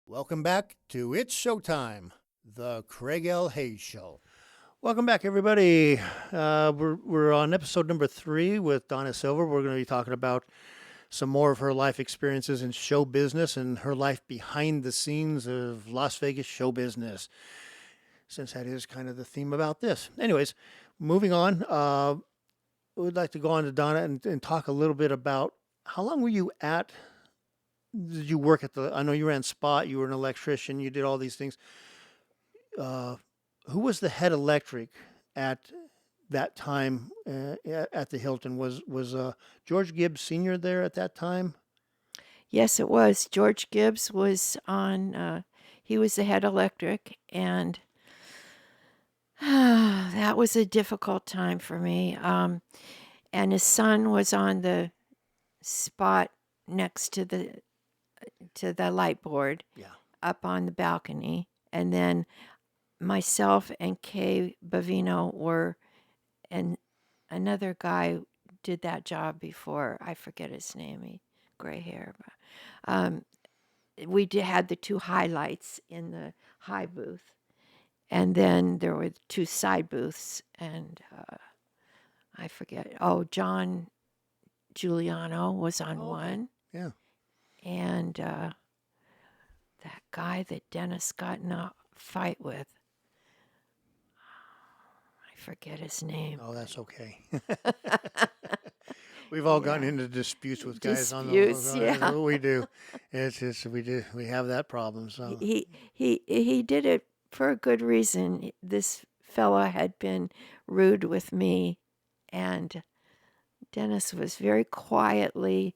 Welcome back to It's Showtime, the Craig L. Hayes Show. Welcome back, everybody. We're on episode number 3 with Donna Silva. We're going to be talking about some more of her life experiences in show business and her life behind the scenes of Las Vegas show business, since that is kind of the theme about this. Anyways, moving on, we'd like to go on to Donna and talk a little bit about how long were you at did you work at the? I know you ran Spot. You were an electrician. You did all these things. Uh, who was the head electric at that time at the Hilton? Was George Gibbs Senior there at that time? Yes, it was. George Gibbs was on, he was the head electric, and that was a difficult time for me. And his son was on the spot next to the light board Yeah. up on the balcony. And then myself and Kay Bavino were, and another guy did that job before. I forget his name. He gray hair. Um, had the two highlights in the high booth, and then there were two side booths, and I forget. Oh, John Giuliano was on Oh, okay. one, Yeah. and that guy that Dennis got in a fight with. I forget his name. Oh, that's okay. We've all gotten Yeah, into disputes with guys on disputes. the. That's Yeah, what we do. It's just we have that problem. he So he he did it for a good reason. This fella had been rude with me, and Dennis was very quietly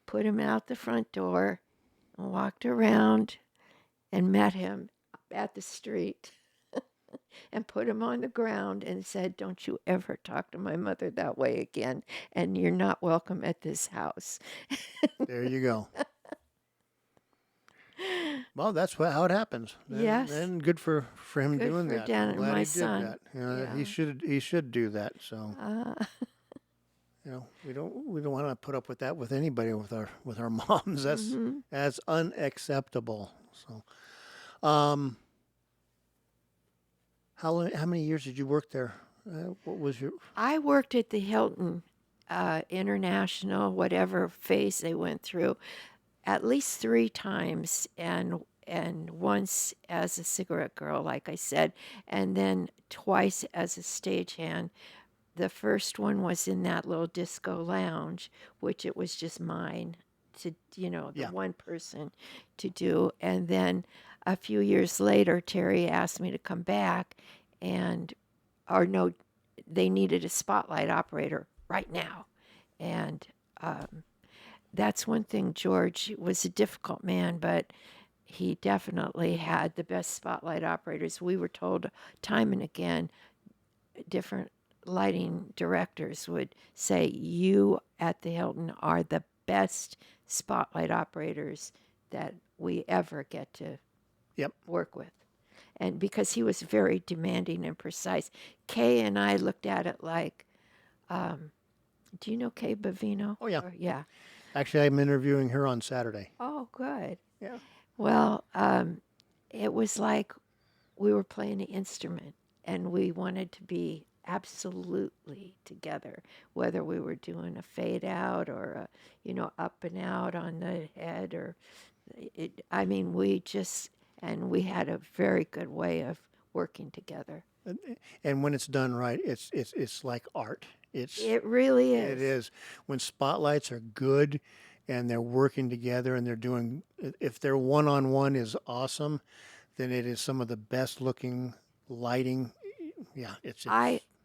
put him out the front door and walked around and met him at the street and put him on the ground and said, "Don't you ever talk to my mother that way again, and you're not welcome at this house." there you go. Well, that's how it happens, Yes, and good for him good doing for that. I'm Dan and glad my he did son. that. You know, Yeah. he should do that. So Uh, we don't want to put up with that with anybody with our moms. hmm That's unacceptable. So, um, how many years did you work there? What was your? I worked at the Hilton International, whatever phase they went through, at least 3 times, and once as a cigarette girl, like I said, and then twice as a stagehand. The first one was in that little disco lounge, which it was just mine to, the Yeah. one person to do. And then a few years later, Terry asked me to come back, and, or no, they needed a spotlight operator right now. And that's one thing. George was a difficult man, but he definitely had the best spotlight operators. We were told time and again, different lighting directors would say, "You at the Hilton are the best spotlight operators that we ever get to Yep. work with." And because he was very demanding and precise, Kay and I looked at it like, do you know Kay Bavino? Oh yeah. Yeah. Actually, I'm interviewing her on Saturday. Oh, good. Yeah. Well, it was like we were playing an instrument, and we wanted to be absolutely together, whether we were doing a fade out or a, up and out on the head, or I mean, and we had a very good way of working together. And when it's done right, it's like art. It really It is. is when spotlights are good and they're working together and they're doing. If their one on one is awesome, then it is some of the best looking lighting. Yeah, I it's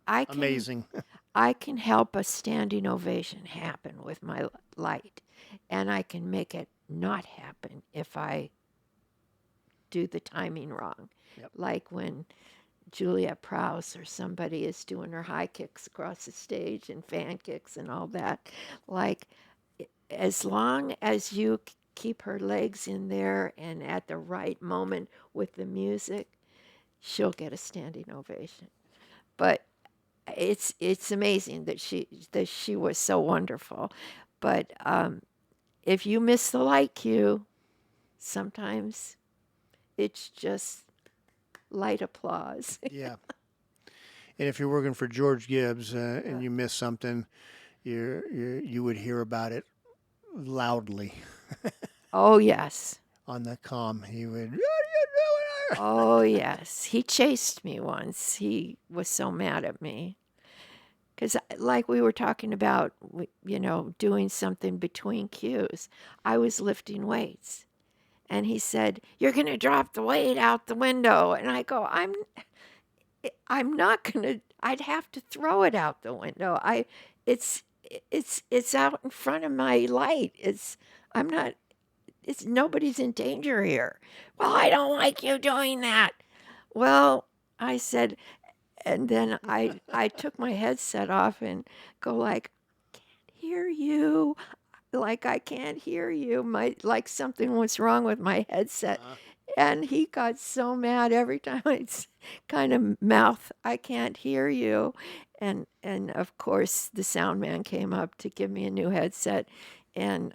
I can amazing. I can help a standing ovation happen with my light, and I can make it not happen if I do the timing wrong. Yep. Like when Juliet Prowse or somebody is doing her high kicks across the stage and fan kicks and all that. Like, as long as you keep her legs in there and at the right moment with the music, she'll get a standing ovation. But it's amazing that she was so wonderful. But if you miss the light cue, sometimes it's just light applause. Yeah. And if you're working for George Gibbs and you miss something, you would hear about it loudly Oh, yes. on the comm. He would, what are you doing? Oh, yes. He chased me once. He was so mad at me. Because, like we were talking about, doing something between cues, I was lifting weights. And he said, "You're going to drop the weight out the window." And I go, I'm not going to, I'd have to throw it out the window. It's, it's out in front of my light. I'm not, it's nobody's in danger here. Well, I don't like you doing that. Well, I said, and then I took my headset off and go like, hear you. Like I can't hear you. Like something was wrong with my headset. And he got so mad every time I'd kind of mouth, "I can't hear you." And of course the sound man came up to give me a new headset. And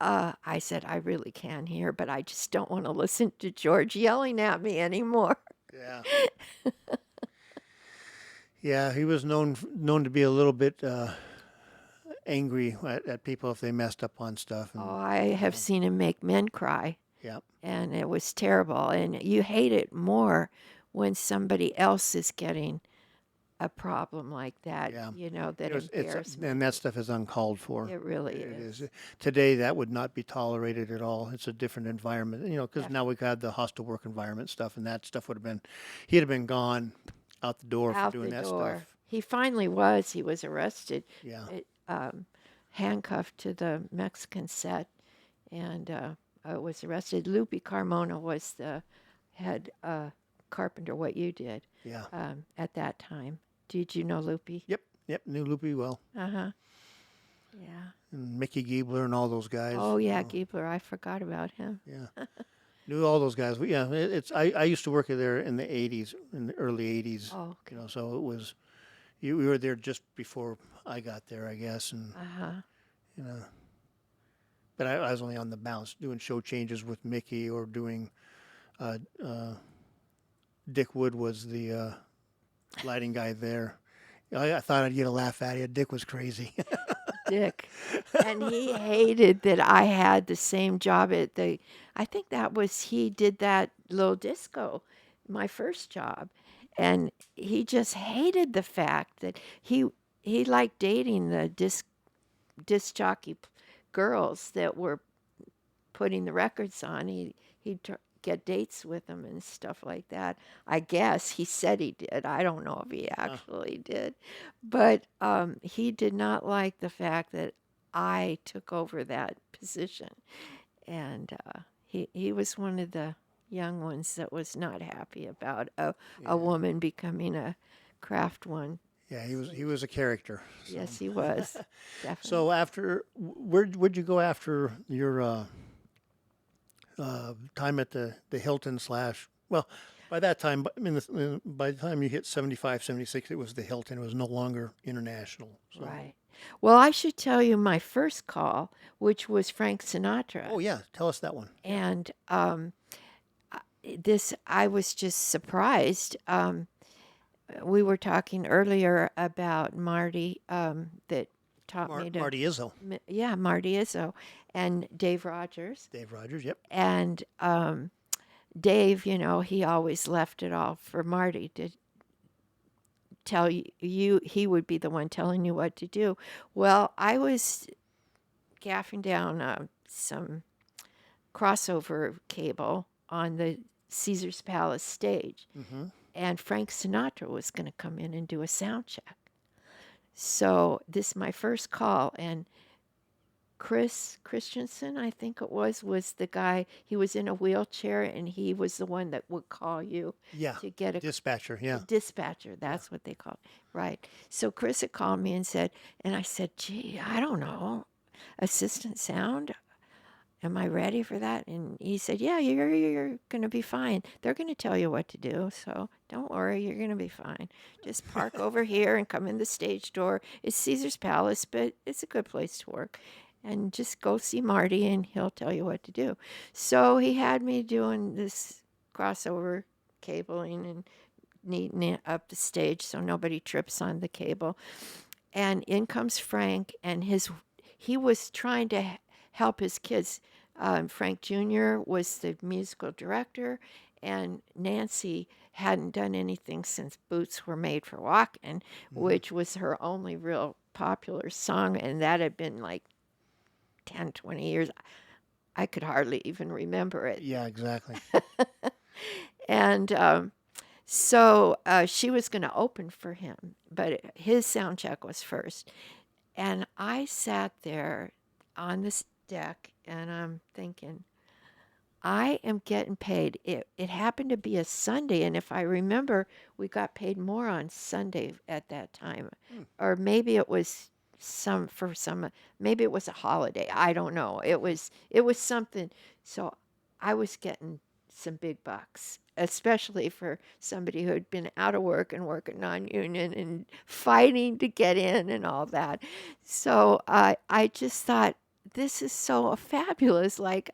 I said, "I really can hear, but I just don't want to listen to George yelling at me anymore." Yeah. Yeah, he was known to be a little bit angry at people if they messed up on stuff. Oh, And I have seen him make men cry. yeah, And it was terrible. And you hate it more when somebody else is getting a problem like that, yeah. that It's embarrassment. and that stuff is uncalled for. It really It is. is. Today, that would not be tolerated at all. It's a different environment, because now we've got the hostile work environment stuff, and that stuff would have been, he'd have been gone out the door for Out doing the that door. stuff. He finally was. He was arrested, Yeah. handcuffed to the Mexican set, and was arrested. Lupe Carmona was the head carpenter, what you did Yeah. at that time. Did you know Lupe? Yep. Yep. Knew Loopy well. Uh-huh. Yeah. And Mickey Giebler and all those guys. Oh, yeah, Giebler. I forgot about him. Yeah. Knew all those guys. Yeah. I used to work there in the 80s, in the early 80s. Oh, okay. So it was, we were there just before I got there, I guess. And, Uh-huh. you know, but I was only on the bounce doing show changes with Mickey or doing, Dick Wood was the lighting guy there. I thought I'd get a laugh out of you. Dick was crazy. Dick. And he hated that I had the same job at I think he did that little disco, my first job. And he just hated the fact that he liked dating the disc jockey girls that were putting the records on. He'd get dates with them and stuff like that. I guess he said he did. I don't know if he actually did, but he did not like the fact that I took over that position, and he was one of the young ones that was not happy about a woman becoming a craft one. Yeah, he was a character. So. Yes, he was. Definitely. So after, where'd you go after your time at the Hilton / well, by that time, by the time you hit 75, 76, it was the Hilton. It was no longer international. So. Right. Well, I should tell you my first call, which was Frank Sinatra. Oh yeah, tell us that one. And I was just surprised. We were talking earlier about Marty that taught me to. Marty Izzo. Yeah, Marty Izzo and Dave Rogers. Dave Rogers, yep. And Dave, he always left it all for Marty to tell you. He would be the one telling you what to do. Well, I was gaffing down some crossover cable on the Caesar's Palace stage. Mm-hmm. And Frank Sinatra was going to come in and do a sound check. So this is my first call, and Chris Christensen, I think it was the guy. He was in a wheelchair, and he was the one that would call you to get a dispatcher. Yeah, dispatcher. That's what they called it. Right. So Chris had called me and said, and I said, "Gee, I don't know, assistant sound. Am I ready for that?" And he said, "Yeah, you're going to be fine. They're going to tell you what to do, so don't worry, you're going to be fine. Just park over here and come in the stage door. It's Caesar's Palace, but it's a good place to work." and just go see Marty and he'll tell you what to do. So he had me doing this crossover cabling and neatening up the stage so nobody trips on the cable. And in comes Frank, and he was trying to help his kids. Frank Jr. was the musical director, and Nancy hadn't done anything since Boots Were Made for Walking, Mm-hmm. which was her only real popular song, and that had been like 10, 20 years. I could hardly even remember it. Yeah, exactly. And so she was going to open for him, but his sound check was first. And I sat there on this deck and I'm thinking, I am getting paid. It happened to be a Sunday, and if I remember, we got paid more on Sunday at that time, Hmm. or maybe it was maybe it was a holiday. I don't know. It was something. So I was getting some big bucks, especially for somebody who had been out of work and working non-union and fighting to get in and all that. So I just thought this is so fabulous. Like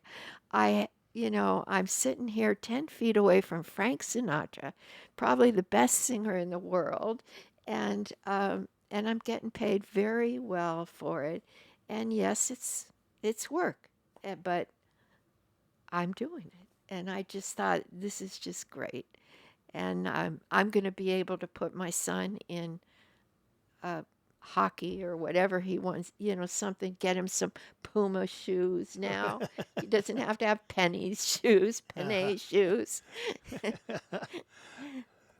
I I'm sitting here 10 feet away from Frank Sinatra, probably the best singer in the world, and I'm getting paid very well for it. And yes, it's work, but I'm doing it. And I just thought this is just great. And I'm going to be able to put my son in uh, hockey or whatever he wants, something, get him some Puma shoes now. He doesn't have to have Penny's shoes, Uh-huh. Panay shoes.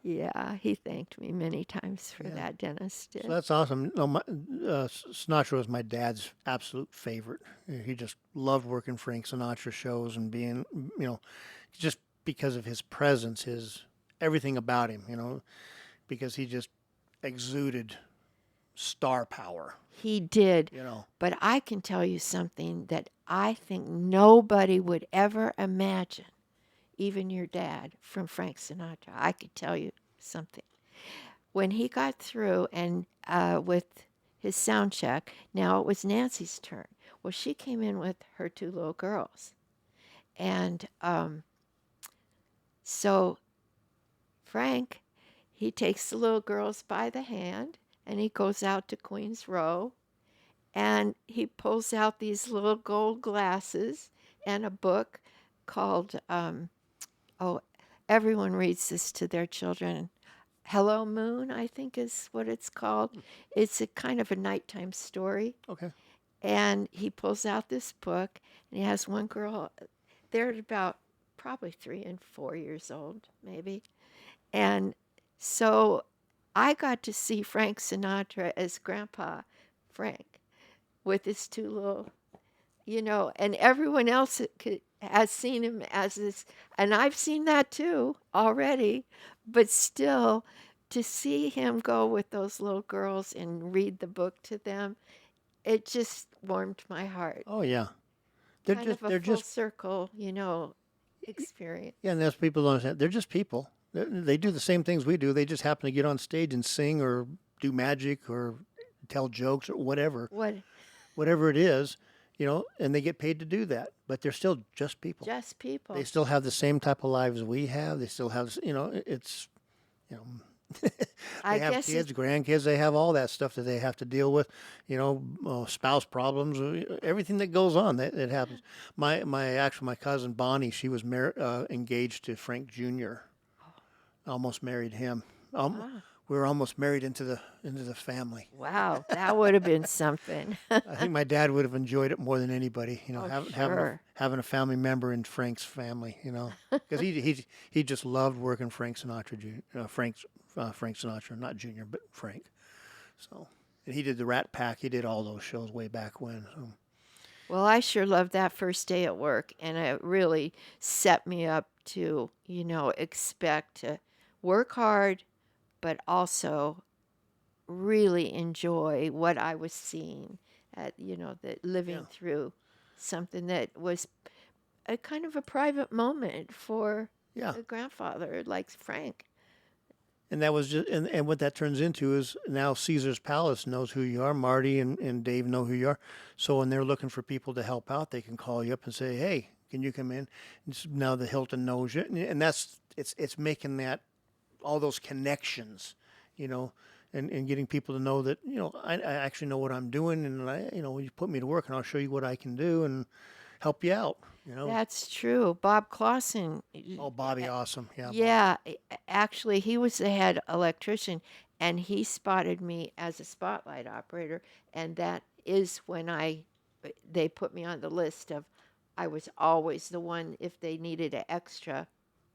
Yeah, he thanked me many times for Yeah. that, Dennis So did. that's awesome. No, Sinatra was my dad's absolute favorite. He just loved working Frank Sinatra shows and being, just because of his presence, his everything about him, because he just exuded star power, He did. you know. But I can tell you something that I think nobody would ever imagine, even your dad, from Frank Sinatra. I could tell you something. When he got through and with his sound check, now it was Nancy's turn. Well, she came in with her two little girls. And so Frank, he takes the little girls by the hand and he goes out to Queen's Row and he pulls out these little gold glasses and a book called, oh, everyone reads this to their children. Hello Moon, I think is what it's called. It's a kind of a nighttime story. Okay. And he pulls out this book and he has one girl, they're about probably 3 and 4 years old, maybe. And so I got to see Frank Sinatra as Grandpa Frank with his two little, and everyone else has seen him as this, and I've seen that too already, but still to see him go with those little girls and read the book to them, it just warmed my heart. Oh yeah. Kind of a They're full just circle, experience. yeah, and that's people don't understand. They're just people. They do the same things we do. They just happen to get on stage and sing or do magic or tell jokes or What whatever it is, and they get paid to do that. But they're still just people. just They people. still have the same type of lives we have. They still have, it's, you know, I they have guess kids, grandkids. They have all that stuff that they have to deal with. Spouse problems, everything that goes on. That happens. My cousin Bonnie, she was engaged to Frank Jr. Almost married him. ah, We were almost married into the family. wow, that would have been something. I think my dad would have enjoyed it more than anybody. Oh, Having a sure. family member in Frank's family. Because he just loved working Frank Sinatra, not Junior, but Frank. So, and he did the Rat Pack. He did all those shows way back when. So, Well, I sure loved that first day at work, and it really set me up to, expect to work hard, but also really enjoy what I was seeing that yeah, living through something that was a kind of a private moment for yeah, a grandfather like Frank. And that was just, and what that turns into is now Caesar's Palace knows who you are. Marty and Dave know who you are. So when they're looking for people to help out, they can call you up and say, "Hey, can you come in?" Now the Hilton knows you, and that's it's making that all those connections, you know, and getting people to know that I actually know what I'm doing, and you put me to work, and I'll show you what I can do and help you out. That's true. Bob Clausen, Oh, Bobby, awesome, yeah, Bob. yeah, actually, he was the head electrician, and he spotted me as a spotlight operator, and that is when they put me on the list of I was always the one if they needed an extra,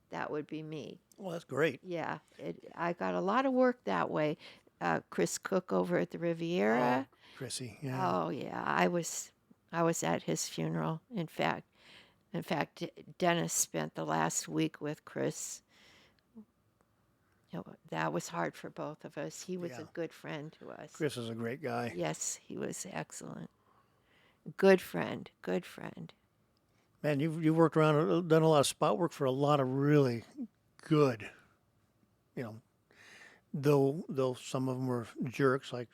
that would be me. Well, that's great. Yeah, I got a lot of work that way. Chris Cook over at the Oh, Riviera. Chrissy, yeah. Oh yeah, I was at his funeral. In fact, Dennis spent the last week with Chris. That was hard for both of us. He was Yeah, a good friend to us. Chris is a great guy. Yes, he was excellent. Good friend, good friend. Man, you've worked around, done a lot of spot work for a lot of really good, you know. Though some of them were jerks, like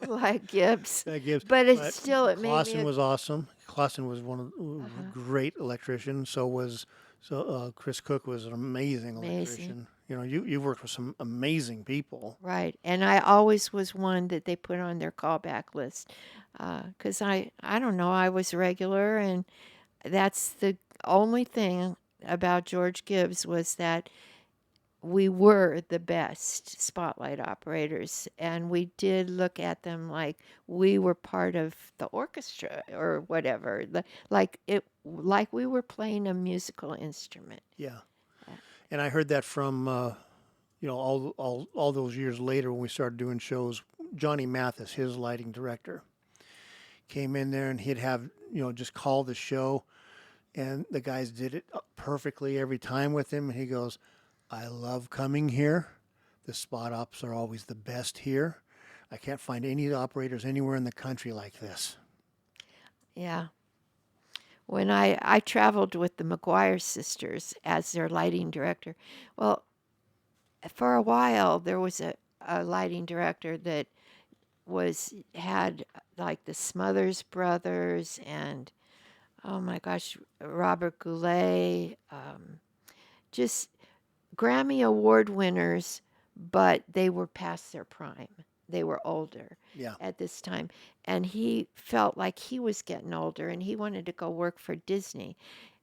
Like Gibbs. that Gibbs. But it's But still, it made me Clausen was awesome. Clausen was one of a uh great electrician. Chris Cook was an amazing amazing. electrician. You've worked with some amazing people. Right. And I always was one that they put on their callback list. Because I don't know, I was regular, and that's the only thing about George Gibbs was that we were the best spotlight operators, and we did look at them like we were part of the orchestra or whatever, like we were playing a musical instrument. Yeah, Uh, and I heard that from all those years later when we started doing shows. Johnny Mathis, his lighting director, came in there and he'd have just call the show, and the guys did it perfectly every time with him. And he goes, "I love coming here. The spot ops are always the best here. I can't find any operators anywhere in the country like this." yeah. When I traveled with the McGuire sisters as their lighting director, well, for a while there was a lighting director that had like the Smothers Brothers and oh my gosh, Robert Goulet, just Grammy Award winners, but they were past their prime. They were older Yeah. at this time. And he felt like he was getting older and he wanted to go work for Disney.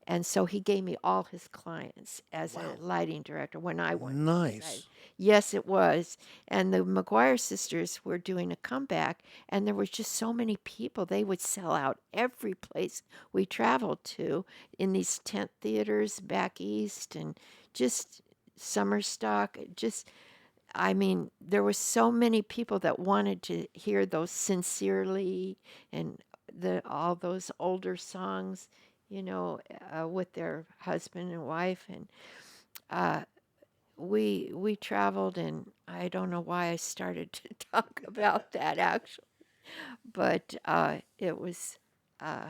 And so he gave me all his clients as a Wow. lighting director when I wanted to decide. Nice. Yes, it was. And the McGuire sisters were doing a comeback, and there was just so many people. They would sell out every place we traveled to in these tent theaters back east and just summer stock. I mean, there were so many people that wanted to hear those sincerely and all those older songs, with their husband and wife, and uh, we traveled, and I don't know why I started to talk about that actually, but it was, uh,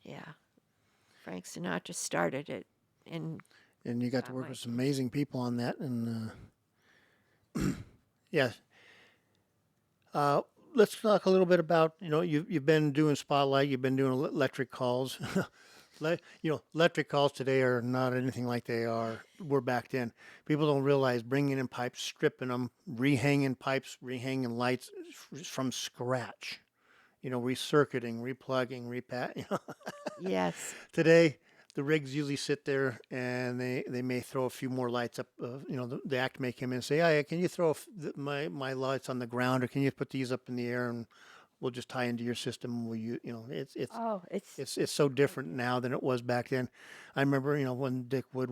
yeah, Frank Sinatra started it, and And you got to got work my with some attention. amazing people on that. And yeah, uh, let's talk a little bit about you've been doing spotlight, you've been doing electric calls. Electric calls today are not anything like they were back then. People don't realize bringing in pipes, stripping them, rehanging pipes, rehanging lights from scratch. Recircuiting, replugging, repat. Yes. Today, the rigs usually sit there and they may throw a few more lights up. The act may come in and say, "Hey, can you throw my lights on the ground, or can you put these up in the air, and we'll just tie into your system?" Will you, Oh, it's it's so different now than it was back then. I remember, when Dick Wood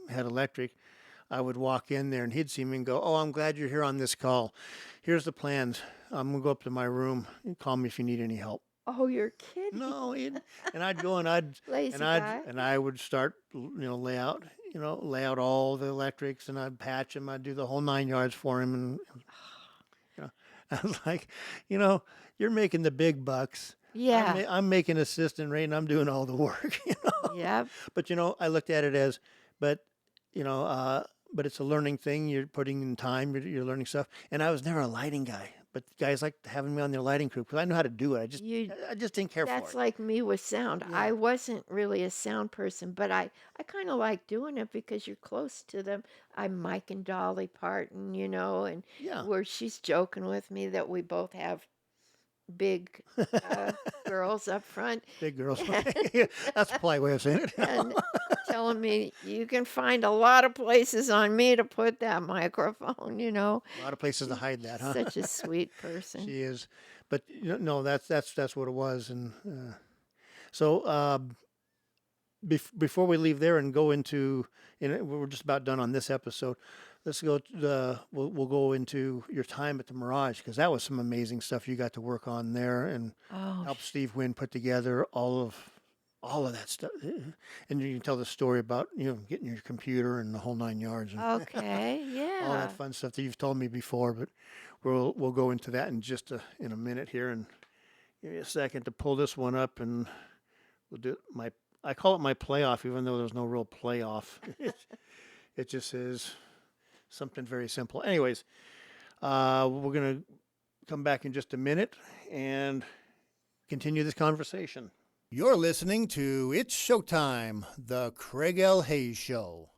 had electric, I would walk in there and he'd see me and go, "Oh, I'm glad you're here on this call. Here's the plans. I'm gonna go up to my room and call me if you need any help." oh, you're kidding. No, and I'd go and I'd Lazy guy. and I would start, lay out all the electrics, and I'd patch him. I'd do the whole 9 yards for him, and you know, I was like, you know, you're making the big bucks. Yeah. I'm making assistant rate, and I'm doing all the work. Yep. But I looked at it as, but but it's a learning thing. You're putting in time, you're learning stuff. And I was never a lighting guy, but guys like having me on their lighting crew because I know how to do it. You I just didn't care for That's it. like me with sound. Yeah. I wasn't really a sound person, but I kind of like doing it because you're close to them. I'm Mike and Dolly Parton, and Yeah. where she's joking with me that we both have big girls up front Big girls. That's a polite way of saying it. and telling me you can find a lot of places on me to put that microphone. A lot of places to hide that, huh? Such a sweet person. She is, but no, that's what it was. And so before we leave there and go into, and we're just about done on this episode. Let's go. We'll go into your time at the Mirage because that was some amazing stuff you got to work on there and Oh, help Steve Wynn put together all of that stuff. And you can tell the story about getting your computer and the whole 9 yards and okay, all yeah. that fun stuff that you've told me before. But we'll go into that in just in a minute here, and give me a second to pull this one up, and we'll do I call it my playoff, even though there's no real playoff. It just is something very simple. Anyways, we're gonna come back in just a minute and continue this conversation. You're listening to It's Showtime, the Craig L. Hayes Show.